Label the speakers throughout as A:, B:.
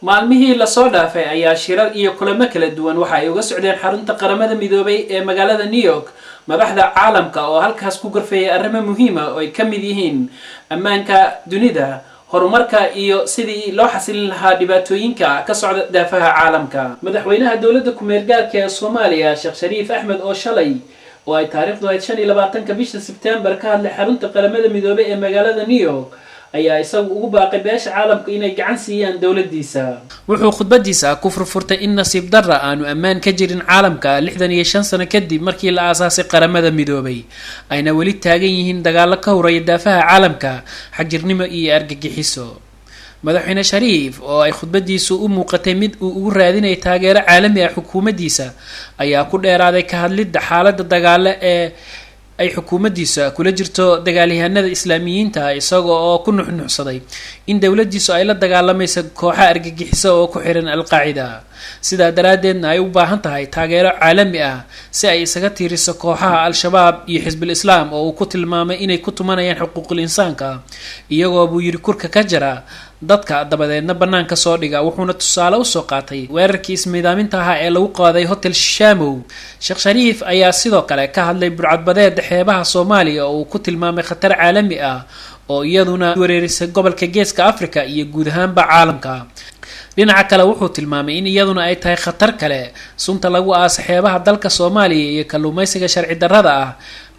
A: maalmihii la soo dhaafay ayaa shirar iyo kulamo kala duwan waxa ay uga socdeen xarunta qaramada midoobay ee magaalada New York madaxda caalamka oo halkaas ku gorfeeyay arrimo muhiim ah oo ay ka mid yihiin ammaanka dunida, horumarka iyo sidii loo xasilin lahaa dhibaatooyinka ka socda daafaha caalamka. madaxweynaha dawladda ku-meelgaarka ee Soomaaliya Sheekh Shariif Axmed oo shalay oo ay taariikhdu ahayd 25 bisha September ka hadlay xarunta qaramada midoobay ee magaalada New York ayaa isagu ugu baaqay beesha caalamka inay gacan siiyaan dawladdiisa. wuxuu khudbadiisa ku furfurtay in nasiib darra aanu ammaan ka jirin caalamka 65 sano kadib markii la aasaasay qaramada midoobay, ayna weli taagan yihiin dagaalo ka horreeya daafaha caalamka, xagjirnimo iyo argagixiso. madaxweyne Shariif oo ay khudbadiisu u muuqatay mid uu ugu raadinay taageero caalami ah xukuumaddiisa ayaa ku dheeraaday ka hadlidda xaaladda dagaalo ee ay xukuumaddiisa kula jirto dagaalyahanada islaamiyiinta, isagoo oo ku nuxnuxsaday in dawladdiisu ay la dagaalamayso kooxo argagixiso oo ku xiran al-Qaacida, sidaa daraaddeedna ay u baahan tahay taageero caalami ah si ay isaga tiiriso kooxaha al-shabaab iyo xisbul islaam oo uu ku tilmaamay inay ku tumanayaan xuquuqul insaanka, iyagoo buu yiri kurka ka jira dadka dabadeedna banaanka soo dhiga. wuxuuna tusaale u soo qaatay weerarkii ismiidaaminta ahaa ee lagu qaaday hotel Shamow. Sheekh Shariif ayaa sidoo kale ka hadlay burcadbadeeda xeebaha Soomaaliya oo uu ku tilmaamay khatar caalami ah oo iyaduna weerarisay gobolka Geeska Afrika iyo guud ahaanba caalamka. dhinaca kale wuxuu tilmaamay in iyaduna ay tahay khatar kale sunta lagu aasay xeebaha dalka Soomaaliya iyo kalluumaysiga sharci darrada ah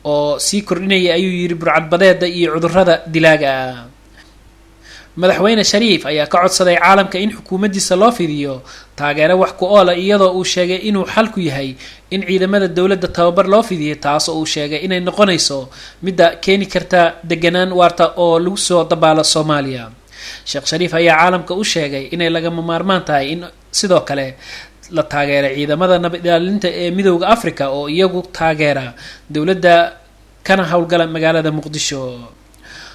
A: oo sii kordhinaya ayuu yiri burcadbadeeda iyo cudurrada dilaaga ah. madaxweyne Shariif ayaa ka codsaday caalamka in xukuumaddiisa loo fidiyo taageero wax ku ool ah, iyadoo uu sheegay inuu xalku yahay in ciidamada dawladda tababar loo fidiyo, taas oo uu sheegay inay noqonayso midda keeni karta deganaan waarta oo lagu soo dabaalo Soomaaliya. Sheekh Shariif ayaa caalamka u sheegay inay lagama maarmaan tahay in sidoo kale la taageero ciidamada nabad ilaalinta ee Midowga Afrika oo iyagu taageera dawladda kana howlgala magaalada Muqdisho.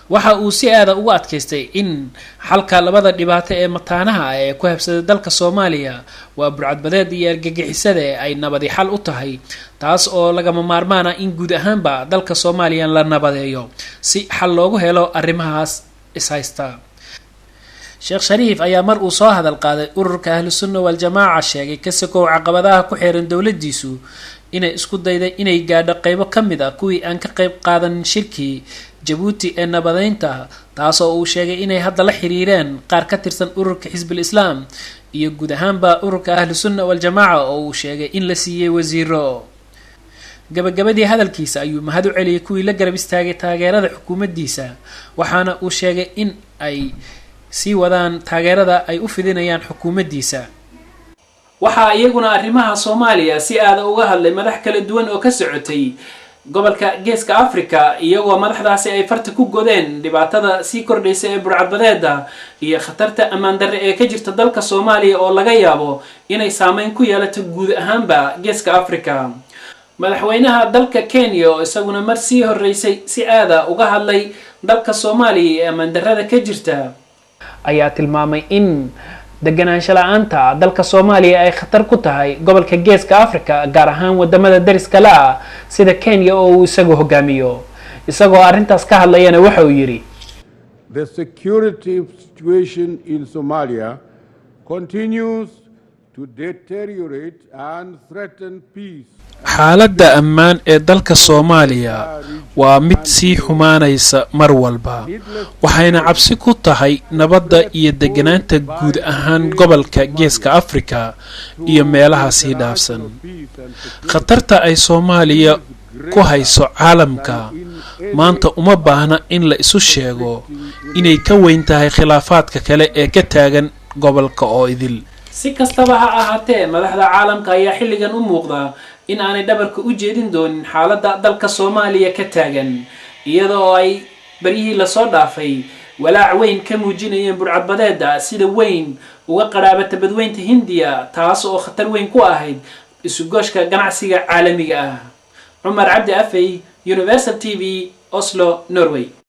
A: waxa uu si aad ugu adkaystay in xalka labada dhibaato ee mataanaha ah ee ku habsaday dalka Soomaaliya waa burcadbadeed iyo argagixisada ay nabadi xal u tahay, taas oo lagama maarmaan ah in guud ahaanba dalka Soomaaliya la nabadeeyo si xal loogu helo arrimahaas is haysta. Sheekh Shariif ayaa mar uu soo hadal qaaday ururka Ahlusunna wal Jamaaca sheegay ka sokow caqabadaha ku xiran dawladdiisu inay isku dayday inay gaadho qaybo ka mid ah kuwii aan ka qayb qaadan shirkii Jabuuti ee nabadeynta, taasoo uu sheegay inay hadda la xiriireen qaar ka tirsan ururka xisbul islaam iyo guud ahaanba ururka Ahlusunna wal Jamaaca oo uu sheegay in la siiyay wasiiro. gabagabadii hadalkiisa ayuu mahad u celiyay kuwii la garab istaagay taageerada xukuumaddiisa, waxaana uu sheegay in ay sii wadaan taageerada ay u fidinayaan xukuumaddiisa. waxaa iyaguna arrimaha Soomaaliya si aad uga hadlay madax kala duwan oo ka socotay gobolka Geeska Afrika, iyagoo madaxdaasi ay farta ku godeen dhibaatada sii kordhaysa ee burcadbadeeda iyo khatarta ammaan darre ee ka jirta dalka Soomaaliya oo laga yaabo inay saameyn ku yeelato guud ahaanba Geeska Afrika. madaxweynaha dalka Kenya oo isaguna mar sii horeysay si aad uga hadlay dalka Soomaaliya ee ammaan darrada ka jirta ayaa tilmaamay in deganaansho la'aanta dalka Soomaaliya ay khatar ku tahay gobolka Geeska Afrika, gaar ahaan wadamada dariska la ah sida Kenya oo uu isagu hogaamiyo. isagoo arrintaas ka hadlayana waxa uu yiri:
B: The security situation in Somalia continues to deteriorate and threaten peace.
C: xaaladda ammaan ee dalka Soomaaliya waa mid sii xumaanaysa mar walba, waxayna cabsi ku tahay nabadda iyo deganaanta guud ahaan gobolka Geeska Afrika iyo meelaha sii dhaafsan. khatarta ay Soomaaliya ku hayso caalamka maanta uma baahna in la isu sheego inay ka weyn tahay khilaafaadka kale ee ka taagan gobolka oo idil.
A: si kastaba ha ahaatee, madaxda caalamka ayaa xilligan u muuqda in aanay dhabarka u jeedin doonin xaaladda dalka Soomaaliya ka taagan, iyadoo ay barihii la soo dhaafay walaac weyn ka muujinayeen burcadbadeeda sida weyn uga qaraabata badweynta Hindiya, taas oo khatar weyn ku ahayd isugoshka ganacsiga caalamiga ah. Cumar Cabdi Afey, Universal TV, Oslo, Norway.